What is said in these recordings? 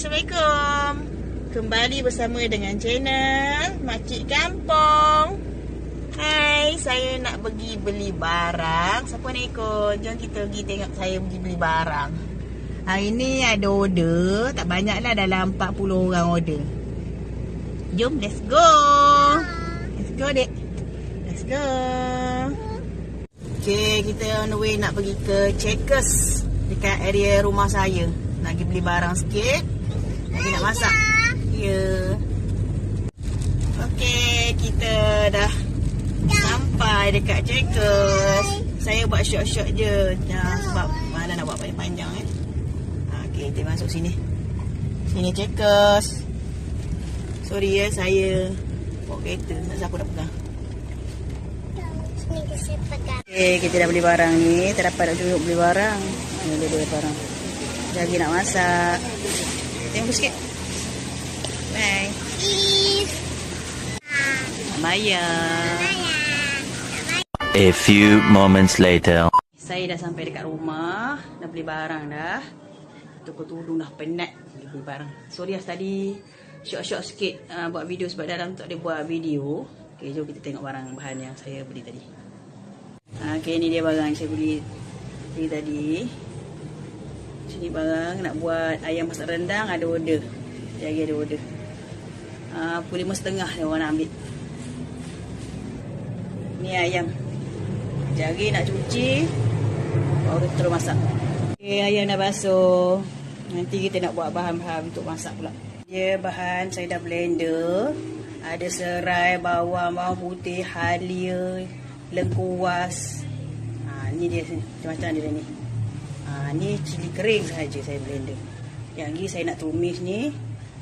Assalamualaikum. Kembali bersama dengan channel Makcik Kampung. Hai, saya nak pergi beli barang. Siapa nak ikut? Jom kita pergi tengok saya pergi beli barang. Hari ni ada order. Tak banyak lah, dalam 40 orang order. Jom, let's go. Let's go, dek. Let's go. Okay, kita on the way nak pergi ke Checkers dekat area rumah saya. Nak pergi beli barang sikit. Lagi nak masak. Ya. Okay, kita dah sampai dekat Checkers. Saya buat short-short je sebab mana nak buat panjang-panjang Okay, kita masuk sini. Sini Checkers. Sorry ya, saya bawa kereta. Tak siapa nak pegang. Okay, kita dah beli barang ni. Tak dapat nak duduk beli barang. Ni dia beli barang. Lagi nak masak. Tengok sikit. Bye. Bayar. A few moments later. Saya dah sampai dekat rumah. Dah beli barang dah. Toko tudung dah penat beli barang. Sorry lah tadi short-short sikit buat video sebab dalam tak ada buat video. Okay, jom kita tengok barang bahan yang saya beli tadi. Okay, ni dia barang yang saya beli tadi. Sini barang nak buat ayam masak rendang, ada order. Lagi ada order. Pukul 5.30 dia orang nak ambil. Ni ayam. Jari nak cuci, baru terus masak. Okay, ayam dah basuh. Nanti kita nak buat bahan-bahan untuk masak pula. Dia bahan saya dah blender. Ada serai, bawang, bawang putih, halia, lengkuas. Ni dia macam-macam dia ni. Ni cili kering saja saya blender. Yang ni saya nak tumis ni,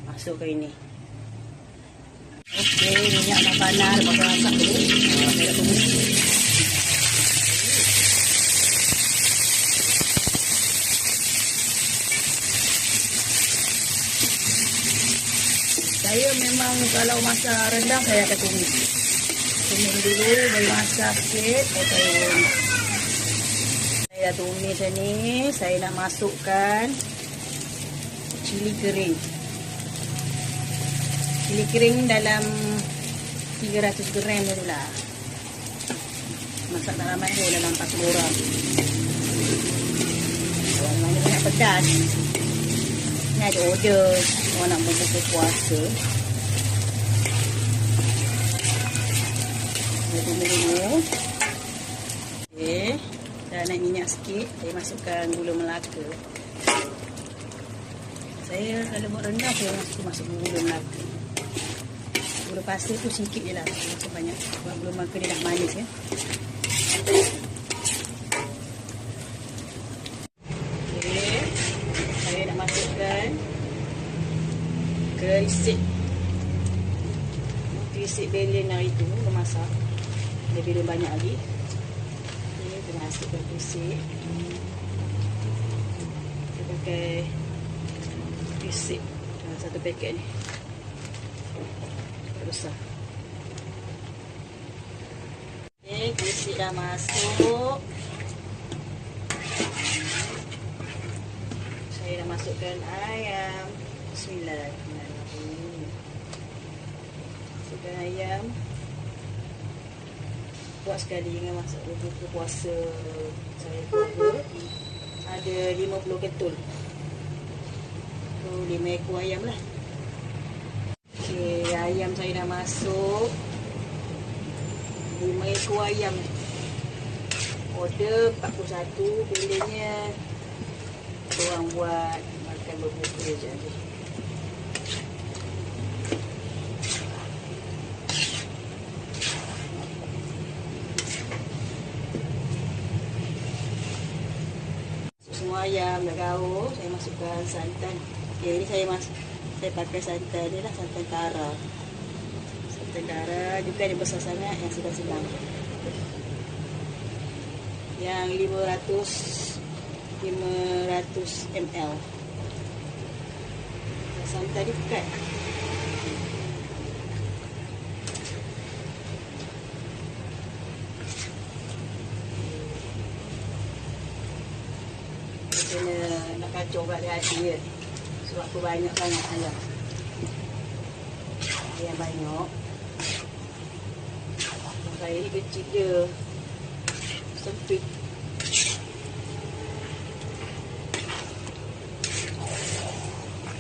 masuk ke ini. Okey, minyak dah panas, lepas tu masak dulu. Saya nak tumis. Saya memang kalau masak rendang saya akan tumis. Tumis dulu, baru masak sikit, baru saya dah tumis ni. Saya nak masukkan cili kering. Cili kering dalam 300 gram tu lah. Masak tak ramai tu, dalam 40 orang. Orang mana banyak pedas. Ni ada order. Orang nak berbuka puasa. Saya tumis dulu. Okay. Dah naik minyak sikit, saya masukkan gula Melaka. Saya kalau buat rendang, saya masuk gula Melaka. Gula pasir tu sikit je lah, masuk banyak. Sebab gula Melaka dia dah manis ya. Okay. Saya nak masukkan kerisik. Kerisik belen hari tu, kita masak. Dia belen banyak lagi. Kita masukkan kerisik. Kita pakai kerisik satu paket ni. Besar. Okay, kerisik dah masuk. Saya dah masukkan ayam. Bismillahirrahmanirrahim. Masukkan ayam. Buat sekali dengan masak buka puasa saya buat. Ada 50 ketul. Tu 5 ekor ayam lah. Okey, ayam saya dah masuk. 5 ekor ayam. Order 41, bilangnya orang buat makan berbuka je. Ayam dah gaul, saya masukkan santan. Okay, ini saya pakai santan ni lah, santan kara. Santan kara juga yang besar sangat, yang sedang-sedang. Yang 500 ml. Santan ni pekat. Kena nak kacau kat hati dia. Sebab aku banyak sangat ayam. Ayam banyak. Saya ni kecil je. Sempit.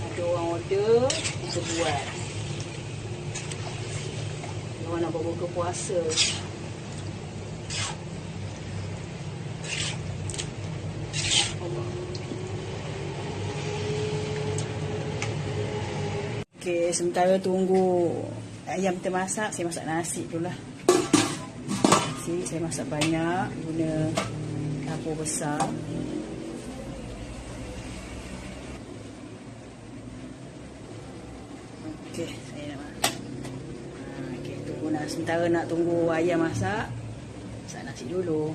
Ada orang order, kita buat. Orang nak berbuka puasa. Okey, sementara tunggu ayam kita masak, saya masak nasi dulu lah. Nasi saya masak banyak guna dapur besar. Okey, saya nak masak. Okey, tunggu nak sementara nak tunggu ayam masak. Masak nasi dulu.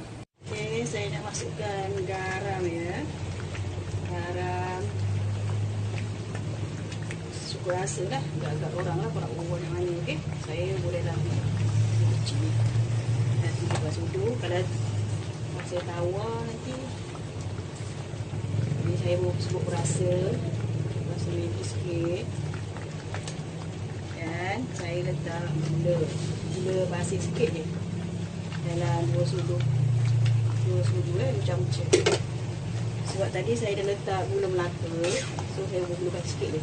Okey, saya nak masukkan garam ya. Garam. Suka rasa lah, agak-agak orang lah, korang umur yang mana, okey? Saya bolehlah kecil. Nanti kita sudu, kalau masa tawar nanti. Ini saya sebut rasa lagi sikit. Dan saya letak gula pasir sikit je. Dalam 2 sudu. 2 sudu lah, macam macam. Sebab tadi saya dah letak gula melaka, so saya gulakan sikit je.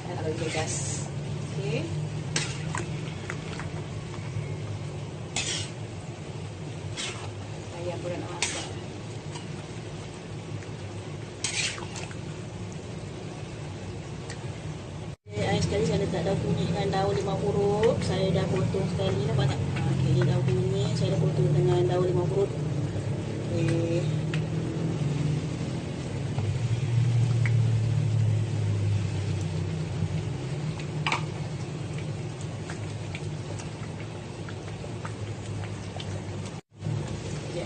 Nak bagi gas. Okey. Ayam pun nak masak. Air sekali saya letak daun kunyit dengan daun limau purut. Saya dah potong sekali, nampak tak? Okey, ni daun kunyit saya dah potong dengan daun limau purut. Okey.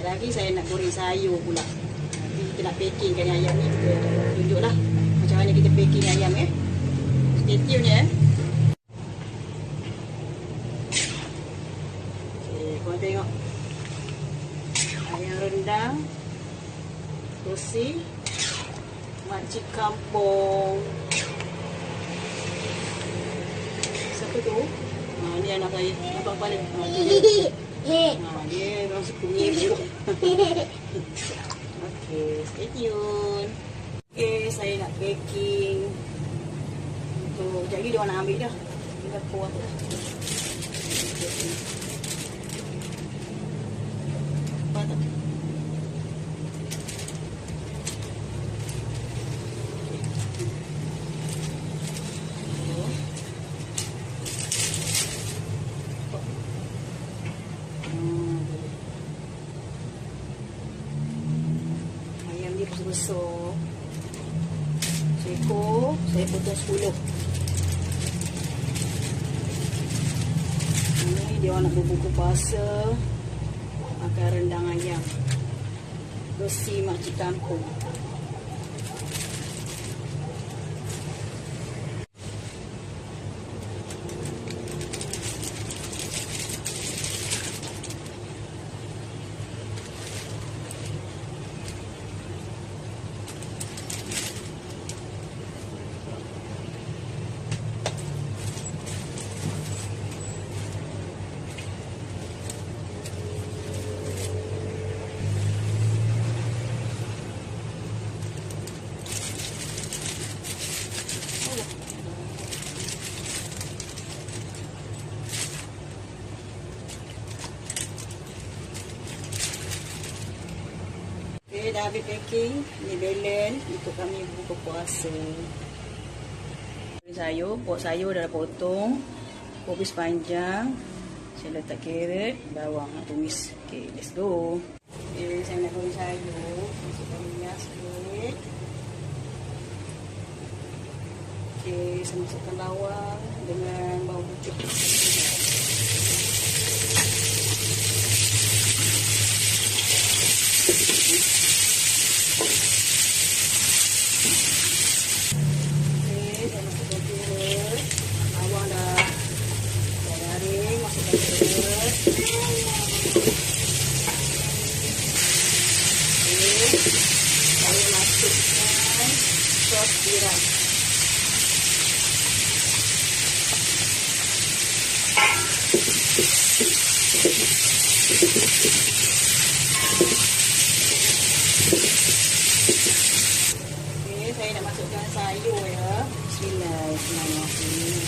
Lagi saya nak goreng sayur pula. Nanti kita nak packingkan ayam ni, kita tunjuklah macam mana kita packing ayam ya. Stay tune ya. Okey, korang tengok. Ayam rendang, tosi, makcik kampung. Siapa tu? Ni anak saya. Nampak kepala. Dia orang suka menyebut. Okey, stay tune. Okey, saya nak baking. Untuk jadi dia orang nak ambil dah. Tinggal kuah dah. Nampak tak? Besar seekor saya potong 10. Ini dia orang nak berbuka puasa, makan rendang ayam versi makcik kampung. Dah habis packing. Ni balance untuk kami buka puasa. Sayur, pot sayur dah potong. Kubis panjang. Saya letak carrot, bawang nak tumis. Okay, let's go. Okay, saya nak goreng sayur. Masukkan minyak sikit. Okay, saya masukkan bawang dengan bawang putih. Saya masukkan sos tiram. Bismillahirrahmanirrahim.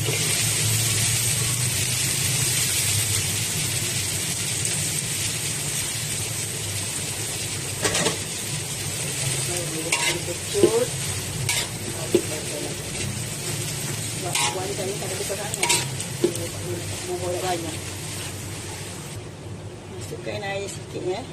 Kecut. Buat ikan ni tak ada besar sangat. Bubur yang banyak. Masukkan air sikit ya.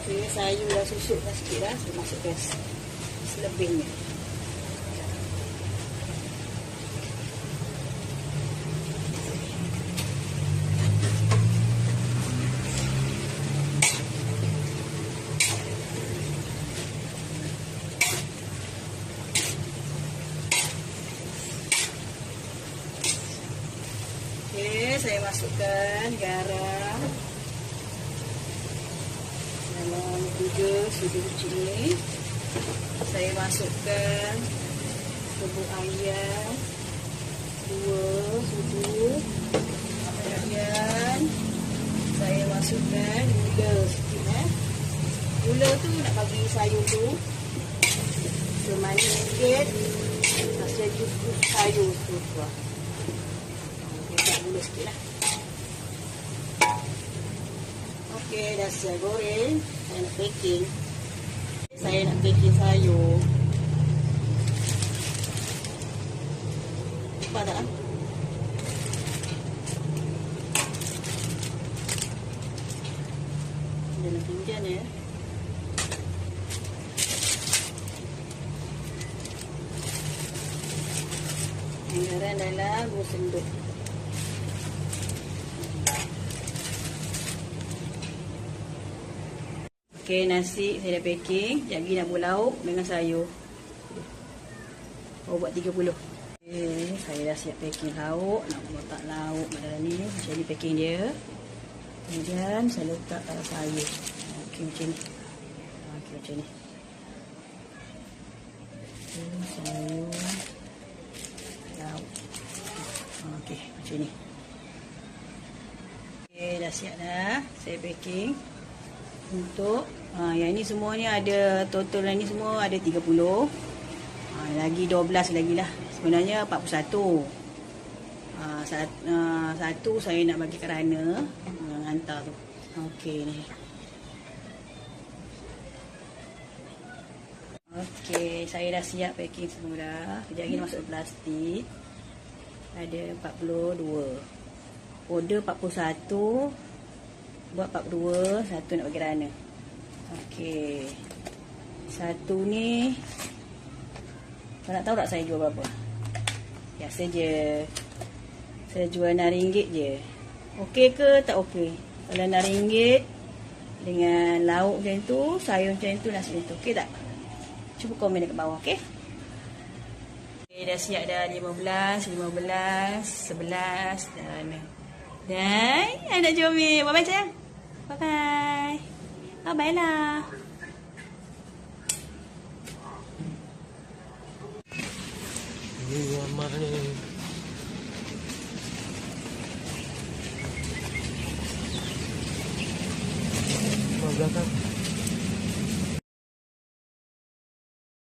Okay, sayur dah susuk dah sikit dah. Saya masukkan selebihnya. Okay, saya masukkan garam dalam juga sudu cuci ni. Saya masukkan bubuk ayam 2 sudu. Kemudian saya masukkan gula sikit Gula tu nak bagi sayur tu semanis sikit. Rasa jus sayur tu lah. Letak gula sikit lah. Okey, dah siap goreng. Saya nak packing. Saya nak packing sayur. Nampak tak? Dalam pinggan ya. Anggaran dalam 2 sendok. Okey, nasi saya dah packing. Sekejap lagi nak buat lauk dengan sayur. Oh, buat 30. Okey, saya dah siap packing lauk. Nak letak lauk dalam ni. Macam ni packing dia. Kemudian saya letak sayur. Okey, macam ni. Okey, macam ni. Sayur. Lauk. Okey, macam ni. Okey, dah siap dah. Saya packing. Untuk yang ini semuanya ada total ni semua ada 30. Lagi 12 lagi lah. Sebenarnya 41. Satu saya nak bagi kerana hantar tu. Okey ni. Okey, saya dah siap packing semua dah. Kejap lagi masuk plastik. Ada 42. Order 41. Buat 42, satu nak bagi Rana. Okey. Satu ni kau nak tahu tak saya jual berapa? Biasa je. Saya jual RM6 je. Okey ke tak okey? Kalau RM6 dengan lauk macam tu, sayur macam tu, nasi macam tu. Okey tak? Cuba komen dekat bawah, okey? Okey, dah siap dah 15, 11 dan anak comel. Bye-bye sayang. Bye-bye. Bye-bye lah. Ini gambar ni. Belakang.